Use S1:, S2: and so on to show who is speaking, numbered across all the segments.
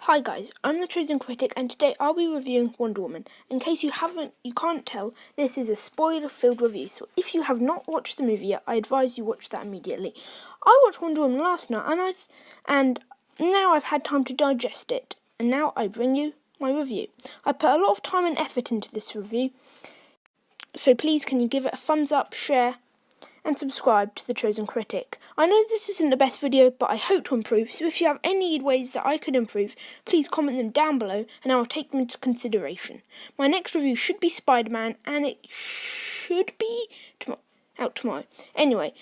S1: Hi guys, I'm the Chosen Critic and today I'll be reviewing Wonder Woman. In case you can't tell, this is a spoiler-filled review, so if you have not watched the movie yet, I advise you watch that immediately. I watched Wonder Woman last night and now I've had time to digest it, and now I bring you my review. I put a lot of time and effort into this review, so please can you give it a thumbs up, share, and subscribe to The Chosen Critic. I know this isn't the best video, but I hope to improve, so if you have any ways that I could improve, please comment them down below, and I will take them into consideration. My next review should be Spider-Man, and it should be out tomorrow. Anyway,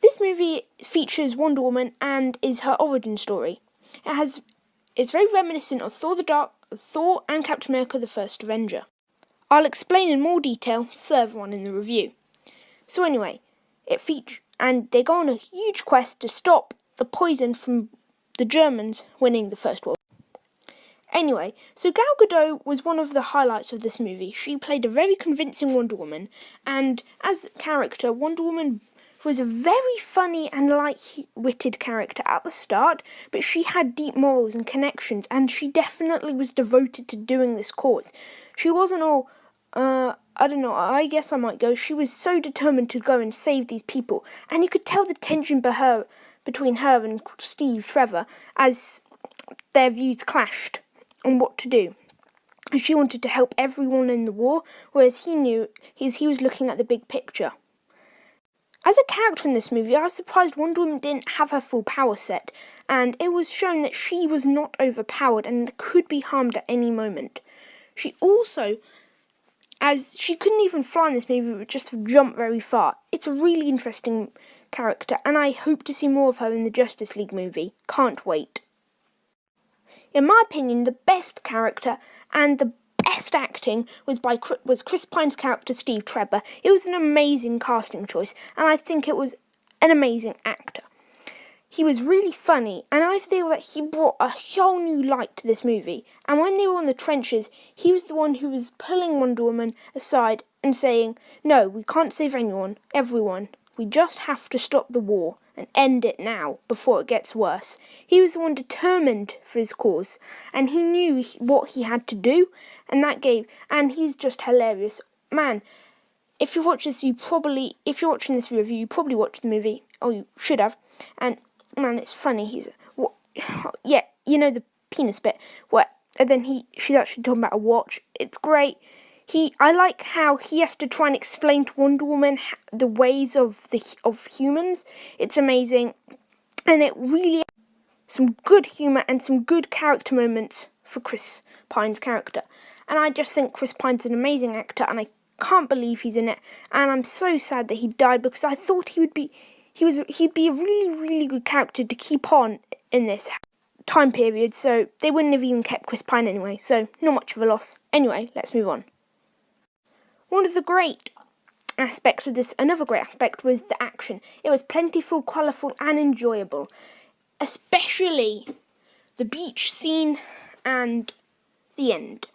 S1: this movie features Wonder Woman and is her origin story. It's very reminiscent of Thor and Captain America: The First Avenger. I'll explain in more detail further on in the review. So anyway, and they go on a huge quest to stop the poison from the Germans winning the First World War. Anyway, so Gal Gadot was one of the highlights of this movie. She played a very convincing Wonder Woman, and as a character, Wonder Woman was a very funny and light-witted character at the start, but she had deep morals and connections, and she definitely was devoted to doing this cause. She wasn't all, I don't know, I guess I might go, she was so determined to go and save these people, and you could tell the tension between her and Steve Trevor as their views clashed on what to do. And she wanted to help everyone in the war, whereas he was looking at the big picture. As a character in this movie, I was surprised Wonder Woman didn't have her full power set, and it was shown that she was not overpowered and could be harmed at any moment. She also, as she couldn't even fly in this movie, but just jump very far. It's a really interesting character, and I hope to see more of her in the Justice League movie. Can't wait. In my opinion, the best character and the best acting was Chris Pine's character, Steve Trevor. It was an amazing casting choice, and I think it was an amazing actor. He was really funny, and I feel that he brought a whole new light to this movie. And when they were in the trenches, he was the one who was pulling Wonder Woman aside and saying, "No, we can't save everyone. We just have to stop the war and end it now before it gets worse." He was the one determined for his cause, and he knew what he had to do, and he's just hilarious. Man, if you're watching this review, you probably watched the movie, or you should have, and man, it's funny. Yeah, you know the penis bit. And then she's actually talking about a watch. It's great. I like how he has to try and explain to Wonder Woman the ways of humans. It's amazing, and it really some good humor and some good character moments for Chris Pine's character. And I just think Chris Pine's an amazing actor, and I can't believe he's in it. And I'm so sad that he died, because I thought he'd be a really, really good character to keep on in this time period, so they wouldn't have even kept Chris Pine anyway, so not much of a loss. Anyway, let's move on. One of the great aspects of this, another great aspect, was the action. It was plentiful, colourful, and enjoyable, especially the beach scene and the end.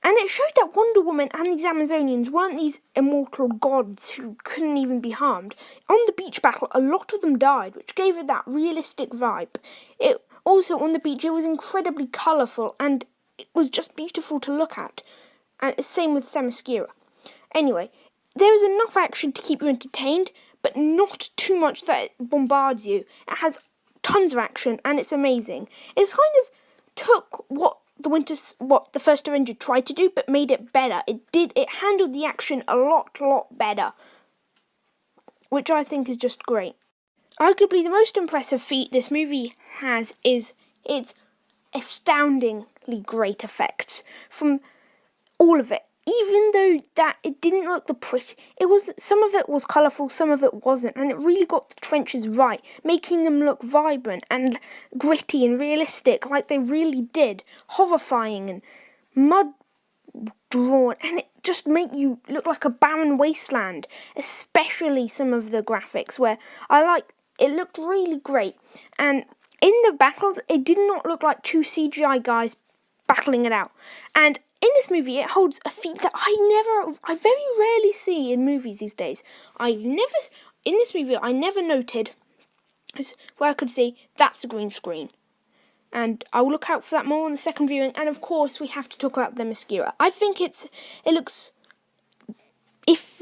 S1: And it showed that Wonder Woman and these Amazonians weren't these immortal gods who couldn't even be harmed. On the beach battle, a lot of them died, which gave it that realistic vibe. Also, on the beach, it was incredibly colourful, and it was just beautiful to look at. And the same with Themyscira. Anyway, there is enough action to keep you entertained, but not too much that it bombards you. It has tons of action, and it's amazing. It's kind of took what the First Avenger tried to do, but made it better. It handled the action a lot better, which I think is just great. Arguably, the most impressive feat this movie has is its astoundingly great effects from all of it. Even though that it didn't look some of it was colourful, some of it wasn't, and it really got the trenches right, making them look vibrant and gritty and realistic, like they really did, horrifying and mud drawn, and it just made you look like a barren wasteland. Especially some of the graphics where it looked really great, and in the battles, it did not look like two CGI guys battling it out. And in this movie, it holds a feat that I very rarely see in movies these days. In this movie, I never noted where I could see that's a green screen. and I'll look out for that more on the second viewing. And of course, we have to talk about the mascara. I think it looks, if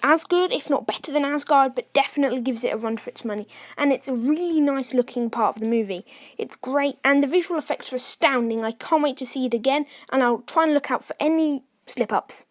S1: as good, if not better than Asgard, but definitely gives it a run for its money. And it's a really nice looking part of the movie. It's great, and the visual effects are astounding. I can't wait to see it again, and I'll try and look out for any slip-ups.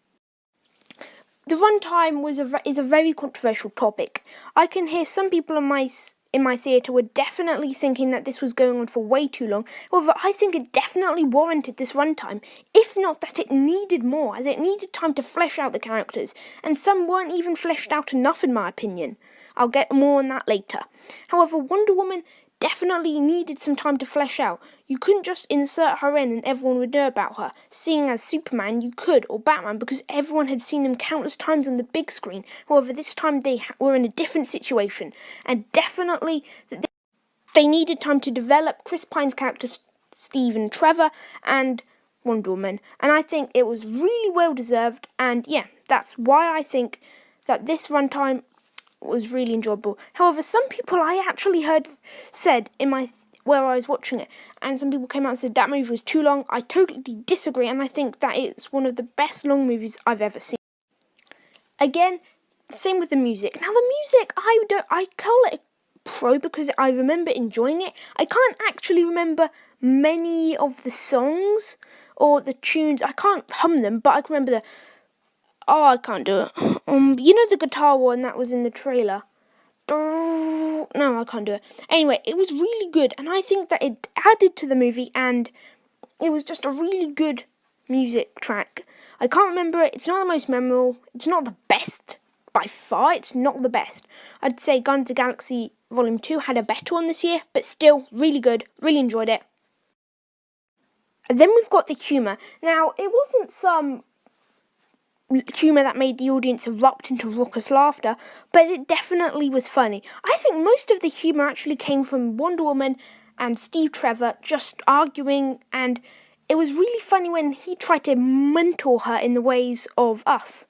S1: The runtime is a very controversial topic. I can hear some people in my theatre were definitely thinking that this was going on for way too long. However, I think it definitely warranted this runtime, if not that it needed more, as it needed time to flesh out the characters, and some weren't even fleshed out enough in my opinion. I'll get more on that later. However, Wonder Woman definitely needed some time to flesh out. You couldn't just insert her in and everyone would know about her. Seeing as Superman, you could, or Batman, because everyone had seen them countless times on the big screen. However, this time they were in a different situation, and definitely they needed time to develop Chris Pine's character, Stephen Trevor, and Wonder Woman. And I think it was really well deserved, and yeah, that's why I think that this runtime was really enjoyable. However, some people I actually heard said where I was watching it, and some people came out and said that movie was too long. I totally disagree, and I think that it's one of the best long movies I've ever seen. Again, same with the music. Now the music, I call it pro because I remember enjoying it. I can't actually remember many of the songs or the tunes. I can't hum them, but I can remember I can't do it. You know the guitar one that was in the trailer? No, I can't do it. Anyway, it was really good, and I think that it added to the movie, and it was just a really good music track. I can't remember it. It's not the most memorable. It's not the best. By far, it's not the best. I'd say Guardians of the Galaxy Volume 2 had a better one this year, but still, really good. Really enjoyed it. And then we've got the humour. Now, it wasn't some humour that made the audience erupt into raucous laughter, but it definitely was funny. I think most of the humour actually came from Wonder Woman and Steve Trevor just arguing, and it was really funny when he tried to mentor her in the ways of us,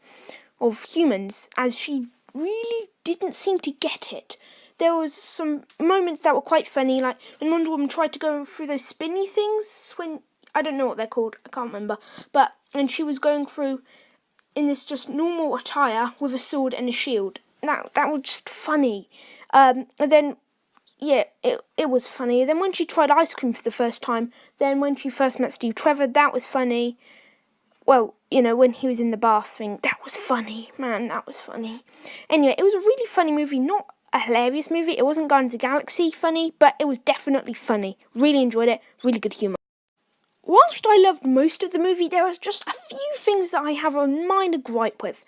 S1: of humans, as she really didn't seem to get it. There was some moments that were quite funny, like when Wonder Woman tried to go through those spinny things, when, I don't know what they're called, I can't remember, but when she was going through in this just normal attire with a sword and a shield. That was just funny. And then, yeah, it was funny. Then when she tried ice cream for the first time, then when she first met Steve Trevor, that was funny. Well, you know, when he was in the bath thing, that was funny. Man, that was funny. Anyway, it was a really funny movie, not a hilarious movie. It wasn't Guardians of the Galaxy funny, but it was definitely funny. Really enjoyed it. Really good humour. Whilst I loved most of the movie, there was just a few things that I have a minor gripe with.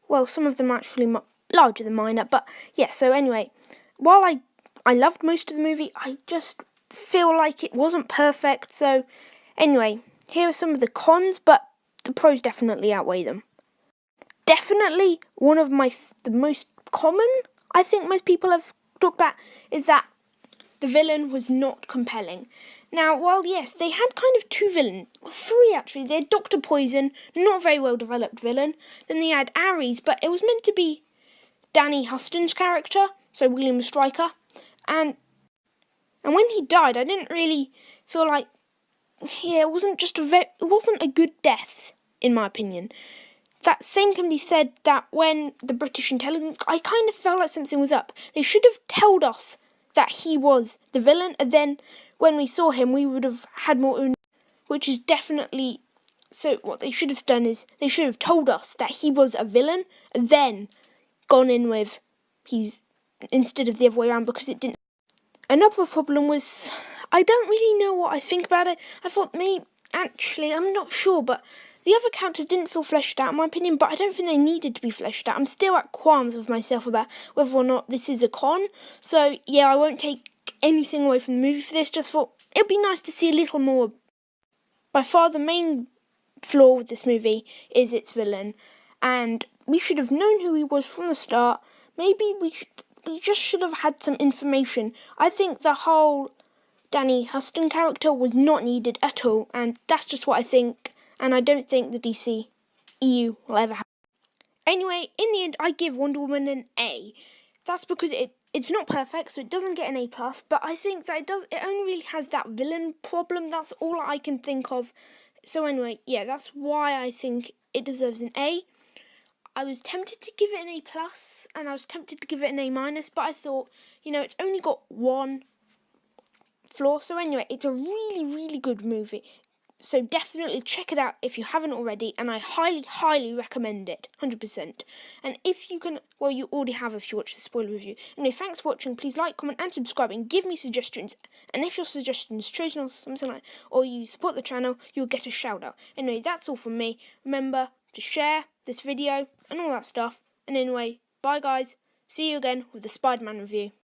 S1: Well, some of them are actually larger than minor, but yeah, so anyway, while I loved most of the movie, I just feel like it wasn't perfect, so anyway, here are some of the cons, but the pros definitely outweigh them. Definitely one of the most common, I think most people have talked about, is that the villain was not compelling. Now, while yes, they had kind of two villains, three actually. They had Dr. Poison, not a very well developed villain. Then they had Ares, but it was meant to be Danny Huston's character, so William Stryker. And when he died, I didn't really feel like, it wasn't a good death, in my opinion. That same can be said that when the British intelligence, I kind of felt like something was up. They should have told us that he was the villain, and then when we saw him, we would have had more, which is definitely, so what they should have done is, they should have told us that he was a villain, and then gone in with, instead of the other way around, because it didn't. Another problem was, I don't really know what I think about it. I thought actually, I'm not sure, but the other characters didn't feel fleshed out, in my opinion, but I don't think they needed to be fleshed out. I'm still at qualms with myself about whether or not this is a con. So, yeah, I won't take anything away from the movie for this. Just thought it'd be nice to see a little more. By far, the main flaw with this movie is its villain. And we should have known who he was from the start. Maybe we just should have had some information. I think the whole Danny Huston character was not needed at all. And that's just what I think. And I don't think the DC will ever have. Anyway, in the end, I give Wonder Woman an A. That's because It's not perfect, so it doesn't get an A+, but I think that it only really has that villain problem. That's all I can think of. So anyway, yeah, that's why I think it deserves an A. I was tempted to give it an A+, and I was tempted to give it an A-, but I thought, it's only got one flaw. So anyway, it's a really, really good movie. So definitely check it out if you haven't already, and I highly, highly recommend it, 100%. And if you can, well, you already have if you watch the spoiler review. Anyway, thanks for watching. Please like, comment, and subscribe, and give me suggestions. And if your suggestion is chosen or something like, or you support the channel, you'll get a shout out. Anyway, that's all from me. Remember to share this video and all that stuff. And anyway, bye guys. See you again with the Spider-Man review.